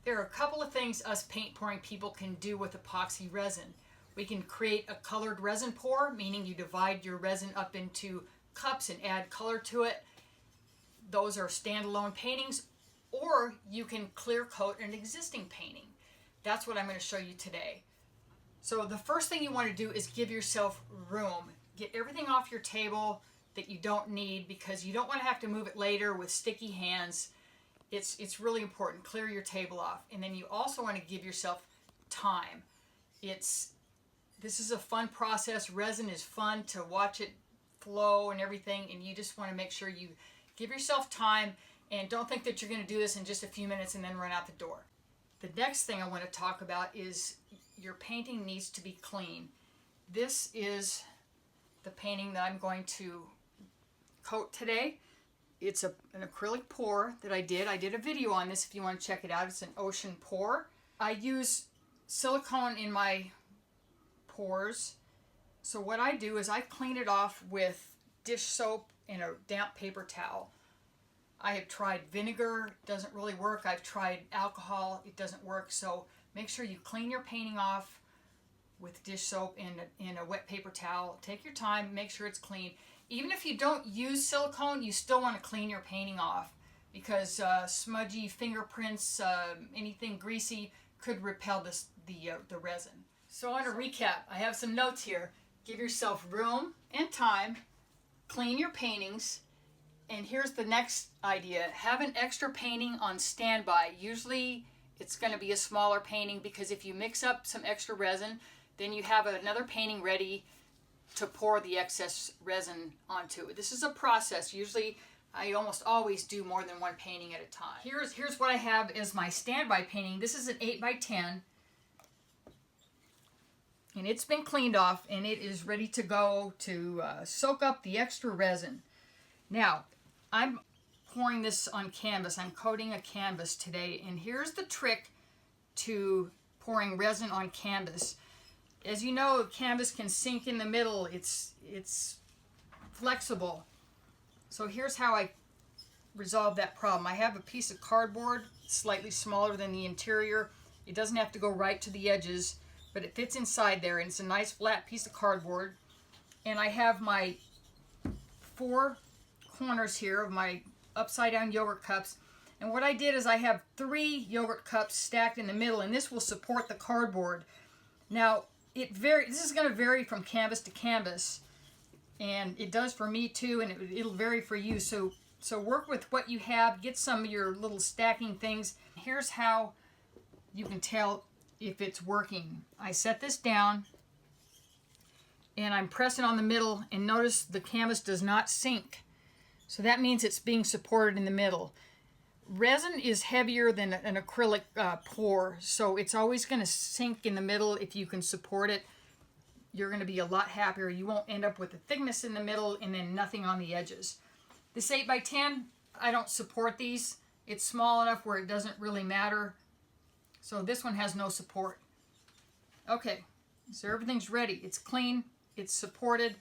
There are a couple of things us paint pouring people can do with epoxy resin. We can create a colored resin pour, meaning you divide your resin up into cups and add color to it. Those are standalone paintings, or you can clear coat an existing painting. That's what I'm going to show you today. So the first thing you want to do is give yourself room. Get everything off your table that you don't need, because you don't want to have to move it later with sticky hands. It's really important. Clear your table off. And then you also want to give yourself time. This is a fun process. Resin is fun to watch it flow and everything, and you just want to make sure you give yourself time and don't think that you're going to do this in just a few minutes and then run out the door. The next thing I want to talk about is your painting needs to be clean. This is the painting that I'm going to coat today. It's an acrylic pour that I did. I did a video on this if you want to check it out. It's an ocean pour. I use silicone in my pours. So what I do is I clean it off with dish soap and a damp paper towel. I have tried vinegar, it doesn't really work. I've tried alcohol, it doesn't work. So make sure you clean your painting off with dish soap and a wet paper towel. Take your time, make sure it's clean. Even if you don't use silicone, you still want to clean your painting off, because smudgy fingerprints, anything greasy could repel the resin. So I want to recap. I have some notes here. Give yourself room and time. Clean your paintings. And here's the next idea. Have an extra painting on standby. Usually it's going to be a smaller painting, because if you mix up some extra resin, then you have another painting ready to pour the excess resin onto. This is a process. Usually I almost always do more than one painting at a time. Here's what I have as my standby painting. This is an 8x10. And it's been cleaned off, and it is ready to go to soak up the extra resin. Now, I'm pouring this on canvas. I'm coating a canvas today, and here's the trick to pouring resin on canvas. As you know, canvas can sink in the middle. It's flexible. So here's how I resolve that problem. I have a piece of cardboard slightly smaller than the interior. It doesn't have to go right to the edges, but it fits inside there, and it's a nice flat piece of cardboard. And I have my 4 corners here of my upside down yogurt cups. And what I did is I have 3 yogurt cups stacked in the middle, and this will support the cardboard. Now, this is going to vary from canvas to canvas, and it does for me too, and it'll vary for you. So work with what you have. Get some of your little stacking things. Here's how you can tell if it's working. I set this down, and I'm pressing on the middle, and notice the canvas does not sink. So that means it's being supported in the middle. Resin is heavier than an acrylic pour, so it's always going to sink in the middle. If you can support it, you're going to be a lot happier. You won't end up with the thickness in the middle and then nothing on the edges. This 8x10, I don't support these. It's small enough where it doesn't really matter. So this one has no support. Okay, so everything's ready. It's clean, it's supported.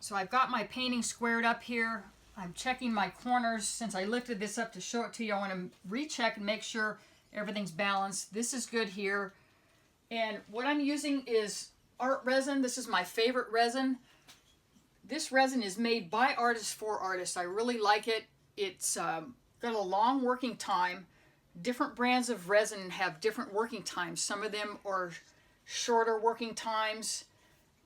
So I've got my painting squared up here. I'm checking my corners. Since I lifted this up to show it to you, I want to recheck and make sure everything's balanced. This is good here. And what I'm using is art resin. This is my favorite resin. This resin is made by artists for artists. I really like it. It's got a long working time. Different brands of resin have different working times. Some of them are shorter working times.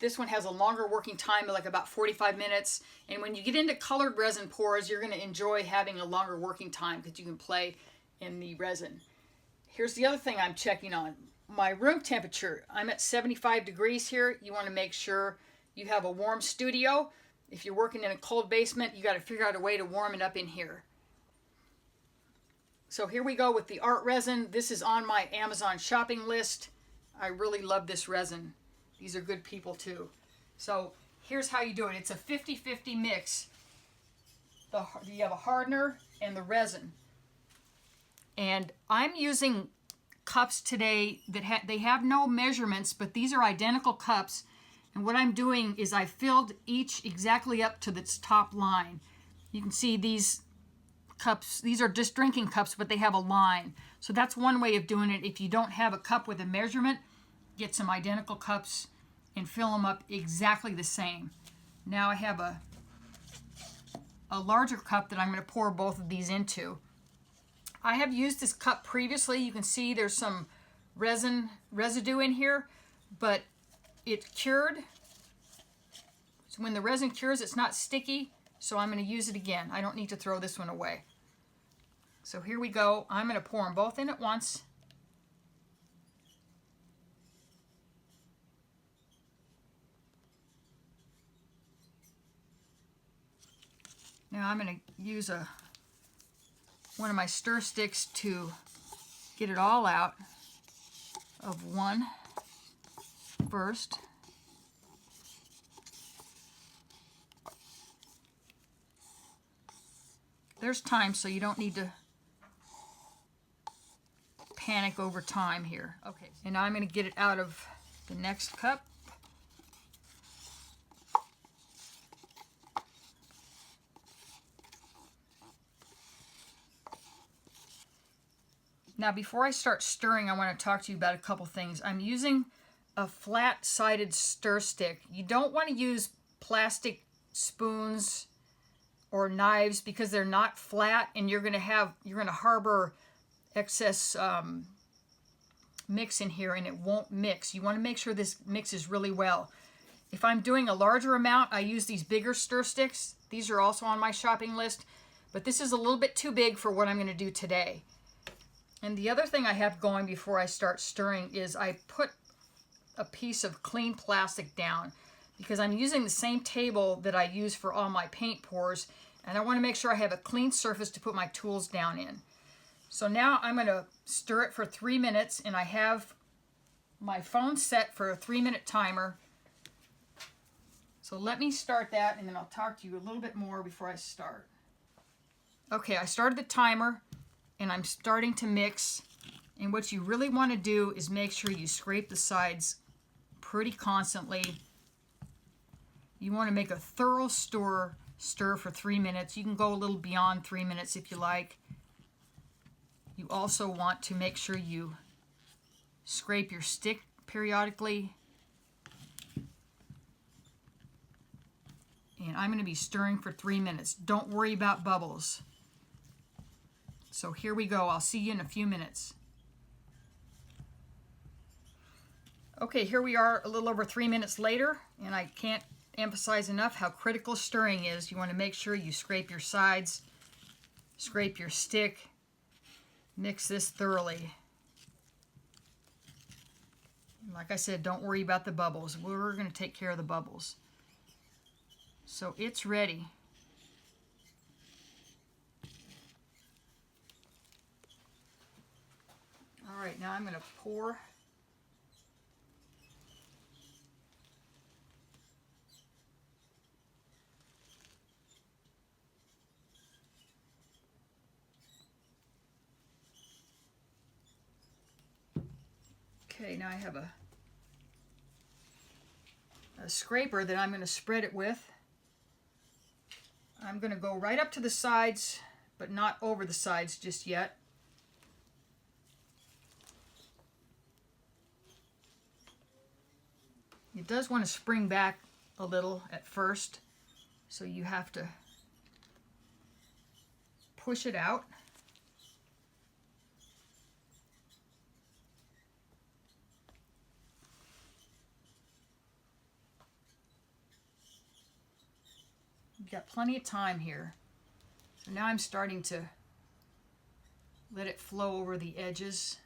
This one has a longer working time, like about 45 minutes. And when you get into colored resin pours, you're going to enjoy having a longer working time because you can play in the resin. Here's the other thing I'm checking on. My room temperature. I'm at 75 degrees here. You want to make sure you have a warm studio. If you're working in a cold basement, you got to figure out a way to warm it up in here. So here we go with the art resin. This is on my Amazon shopping list. I really love this resin. These are good people too. So here's how you do it. It's a 50-50 mix. You have a hardener and the resin. And I'm using cups today that they have no measurements, but these are identical cups. And what I'm doing is I filled each exactly up to its top line. You can see these cups, these are just drinking cups, but they have a line. So that's one way of doing it. If you don't have a cup with a measurement, get some identical cups and fill them up exactly the same. Now I have a larger cup that I'm going to pour both of these into. I have used this cup previously. You can see there's some resin residue in here, but it cured. So when the resin cures, it's not sticky, so I'm going to use it again. I don't need to throw this one away. So here we go. I'm going to pour them both in at once. Now I'm going to use one of my stir sticks to get it all out of one first. There's time, so you don't need to panic over time here. Okay, and now I'm going to get it out of the next cup. Now before I start stirring, I want to talk to you about a couple things. I'm using a flat-sided stir stick. You don't want to use plastic spoons or knives because they're not flat, and you're going to harbor excess mix in here, and it won't mix. You want to make sure this mixes really well. If I'm doing a larger amount, I use these bigger stir sticks. These are also on my shopping list, but this is a little bit too big for what I'm going to do today. And the other thing I have going before I start stirring is I put a piece of clean plastic down because I'm using the same table that I use for all my paint pours, and I want to make sure I have a clean surface to put my tools down in. So now I'm going to stir it for 3 minutes, and I have my phone set for a 3-minute timer. So let me start that, and then I'll talk to you a little bit more before I start. Okay, I started the timer, and I'm starting to mix. And what you really want to do is make sure you scrape the sides pretty constantly. You want to make a thorough stir for 3 minutes. You can go a little beyond 3 minutes if you like. You also want to make sure you scrape your stick periodically. And I'm going to be stirring for 3 minutes. Don't worry about bubbles. So here we go. I'll see you in a few minutes. Okay, here we are a little over 3 minutes later, and I can't emphasize enough how critical stirring is. You want to make sure you scrape your sides, scrape your stick, mix this thoroughly. Like I said, don't worry about the bubbles. We're going to take care of the bubbles. So it's ready. All right, now I'm going to pour. Okay, now I have a scraper that I'm going to spread it with. I'm going to go right up to the sides, but not over the sides just yet. It does want to spring back a little at first, so you have to push it out. You've got plenty of time here. So now I'm starting to let it flow over the edges.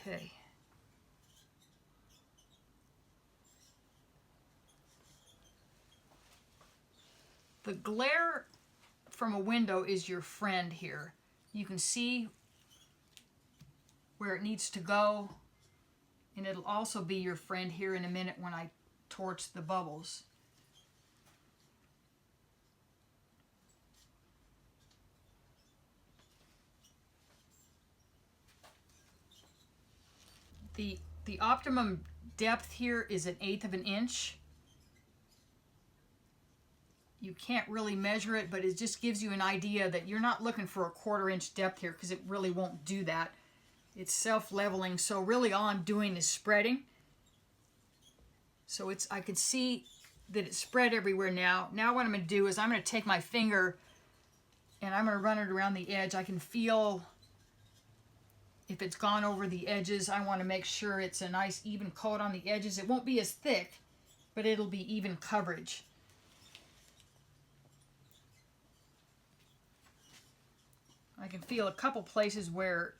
Okay. The glare from a window is your friend here. You can see where it needs to go, and it'll also be your friend here in a minute when I torch the bubbles. The optimum depth here is 1/8 of an inch. You can't really measure it, but it just gives you an idea that you're not looking for a 1/4 inch depth here, because it really won't do that. It's self-leveling, so really all I'm doing is spreading. So I can see that it's spread everywhere now. Now what I'm going to do is I'm going to take my finger and I'm going to run it around the edge. I can feel if it's gone over the edges. I want to make sure it's a nice even coat on the edges. It won't be as thick, but it'll be even coverage. I can feel a couple places where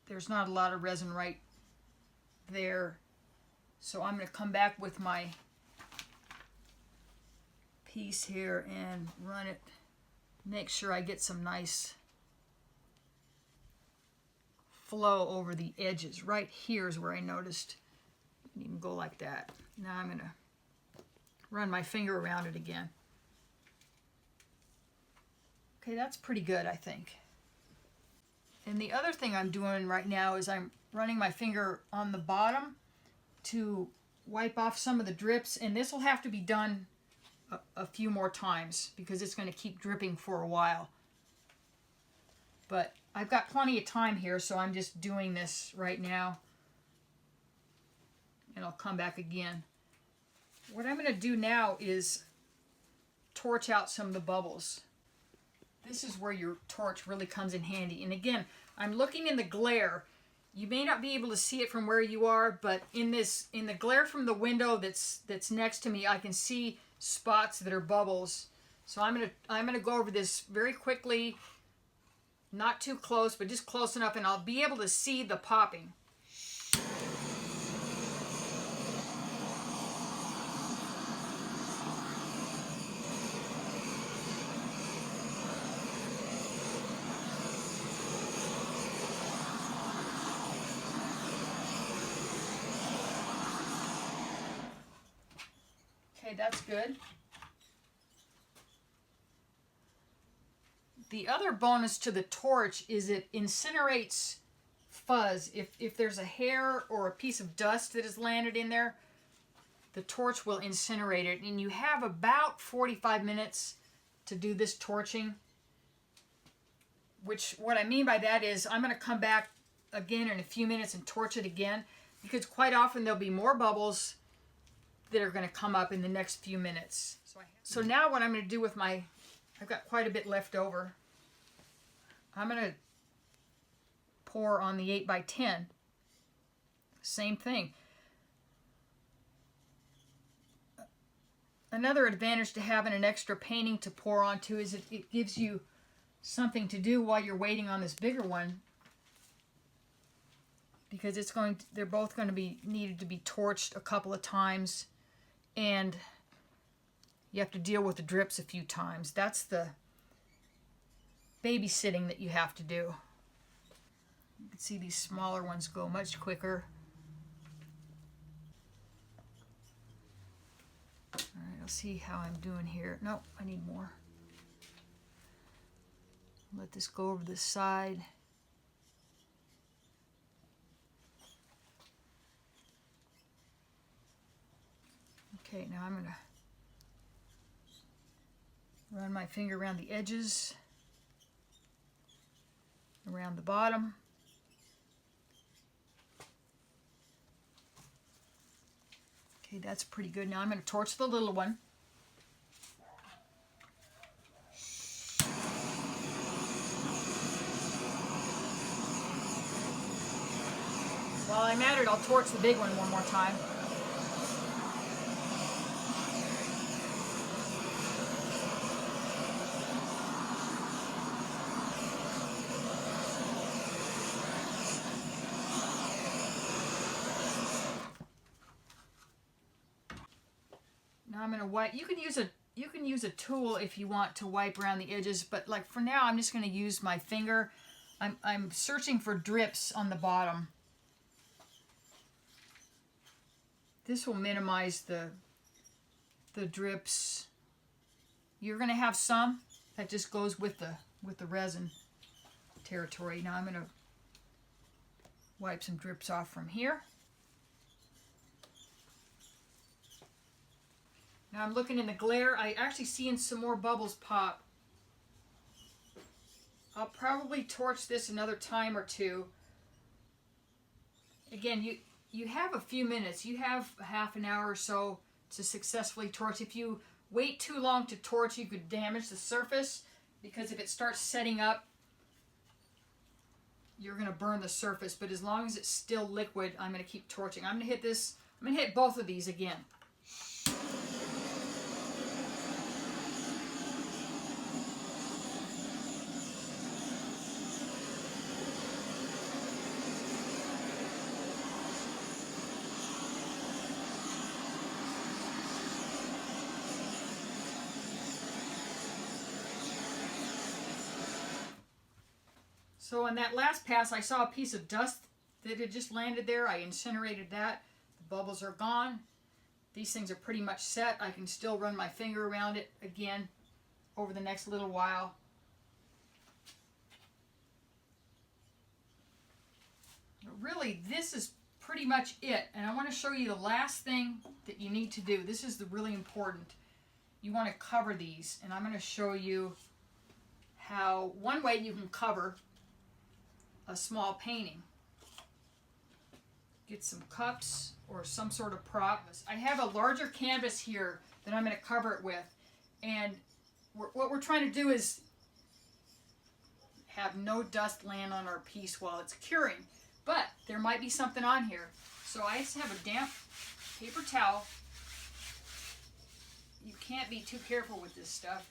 there's not a lot of resin right there. So I'm going to come back with my piece here and run it. Make sure I get some nice flow over the edges. Right here is where I noticed. You can go like that. Now I'm going to run my finger around it again. Okay, that's pretty good, I think. And the other thing I'm doing right now is I'm running my finger on the bottom to wipe off some of the drips, and this will have to be done a few more times because it's going to keep dripping for a while. But I've got plenty of time here, so I'm just doing this right now. And I'll come back again. What I'm going to do now is torch out some of the bubbles. This is where your torch really comes in handy. And again, I'm looking in the glare. You may not be able to see it from where you are, but in the glare from the window that's next to me, I can see spots that are bubbles. So I'm gonna go over this very quickly, not too close, but just close enough, and I'll be able to see the popping. Okay, that's good. The other bonus to the torch is it incinerates fuzz. If there's a hair or a piece of dust that has landed in there, the torch will incinerate it. And you have about 45 minutes to do this torching. Which, what I mean by that is I'm going to come back again in a few minutes and torch it again, because quite often there'll be more bubbles that are going to come up in the next few minutes. So now what I'm going to do with I've got quite a bit left over. I'm going to pour on the 8x10. Same thing. Another advantage to having an extra painting to pour onto is it gives you something to do while you're waiting on this bigger one, because they're both going to be needed to be torched a couple of times, and you have to deal with the drips a few times. That's the babysitting that you have to do. You can see these smaller ones go much quicker. All right, I'll see how I'm doing here. Nope, I need more. Let this go over the side. Okay, now I'm going to run my finger around the edges, around the bottom. Okay, that's pretty good. Now I'm going to torch the little one. While I'm at it, I'll torch the big one more time. Now I'm going to wipe. You can use a tool if you want to wipe around the edges, but like for now I'm just going to use my finger. I'm searching for drips on the bottom. This will minimize the drips. You're going to have some that just goes with the resin territory. Now I'm going to Wipe some drips off from here. Now I'm looking in the glare. I actually seeing some more bubbles pop. I'll probably torch this another time or two. Again, you have a few minutes. You have a half an hour or so to successfully torch. If you wait too long to torch, you could damage the surface, because if it starts setting up, you're going to burn the surface. But as long as it's still liquid, I'm going to keep torching. I'm going to hit this. I'm going to hit both of these again. So on that last pass, I saw a piece of dust that had just landed there. I incinerated that. The bubbles are gone. These things are pretty much set. I can still run my finger around it again over the next little while. But really, this is pretty much it. And I want to show you the last thing that you need to do. This is the really important. You want to cover these. And I'm going to show you how one way you can cover a small painting. Get some cups or some sort of prop. I have a larger canvas here that I'm going to cover it with, and what we're trying to do is have no dust land on our piece while it's curing, but there might be something on here. So I just have a damp paper towel. You can't be too careful with this stuff,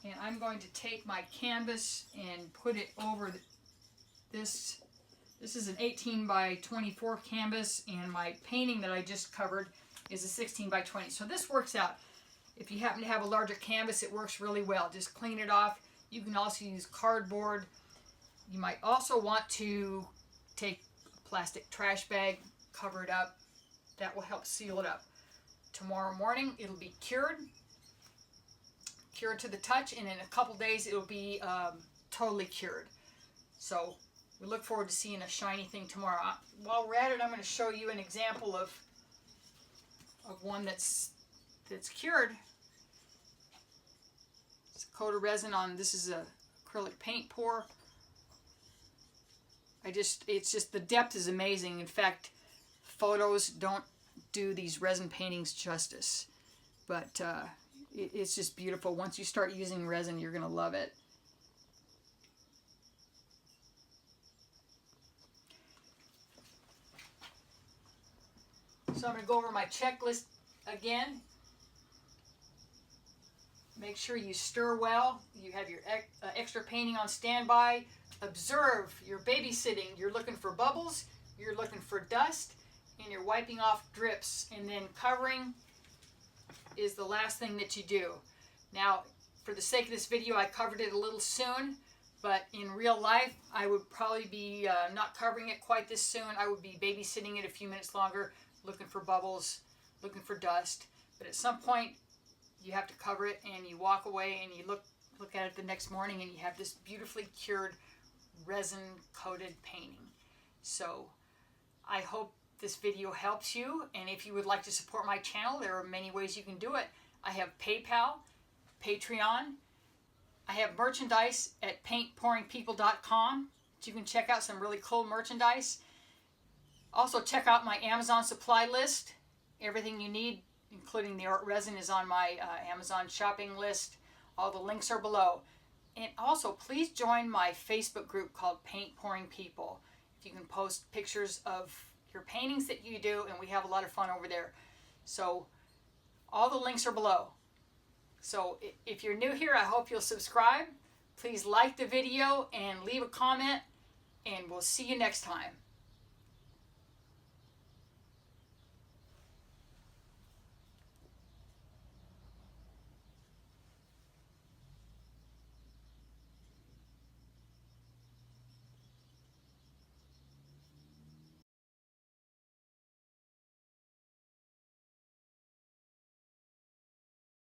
and I'm going to take my canvas and put it over this is an 18 by 24 canvas, and my painting that I just covered is a 16 by 20. So this works out. If you happen to have a larger canvas, it works really well. Just clean it off. You can also use cardboard. You might also want to take a plastic trash bag, cover it up. That will help seal it up. Tomorrow morning it'll be cured to the touch, and in a couple days it'll be totally cured. So we look forward to seeing a shiny thing tomorrow. While we're at it, I'm going to show you an example of one that's cured. It's a coat of resin on. This is a acrylic paint pour. It's just the depth is amazing. In fact, photos don't do these resin paintings justice. But it's just beautiful. Once you start using resin, you're going to love it. So I'm going to go over my checklist again. Make sure you stir well. You have your extra painting on standby. Observe. You're babysitting. You're looking for bubbles. You're looking for dust. And you're wiping off drips. And then covering is the last thing that you do. Now, for the sake of this video, I covered it a little soon. But in real life, I would probably be not covering it quite this soon. I would be babysitting it a few minutes longer, looking for bubbles, looking for dust. But at some point, you have to cover it, and you walk away and you look at it the next morning, and you have this beautifully cured resin-coated painting. So I hope this video helps you, and if you would like to support my channel, there are many ways you can do it. I have PayPal, Patreon. I have merchandise at paintpouringpeople.com. You can check out some really cool merchandise. Also, check out my Amazon supply list. Everything you need, including the art resin, is on my Amazon shopping list. All the links are below. And also, please join my Facebook group called Paint Pouring People. You can post pictures of your paintings that you do, and we have a lot of fun over there. So, all the links are below. So, if you're new here, I hope you'll subscribe. Please like the video and leave a comment, and we'll see you next time.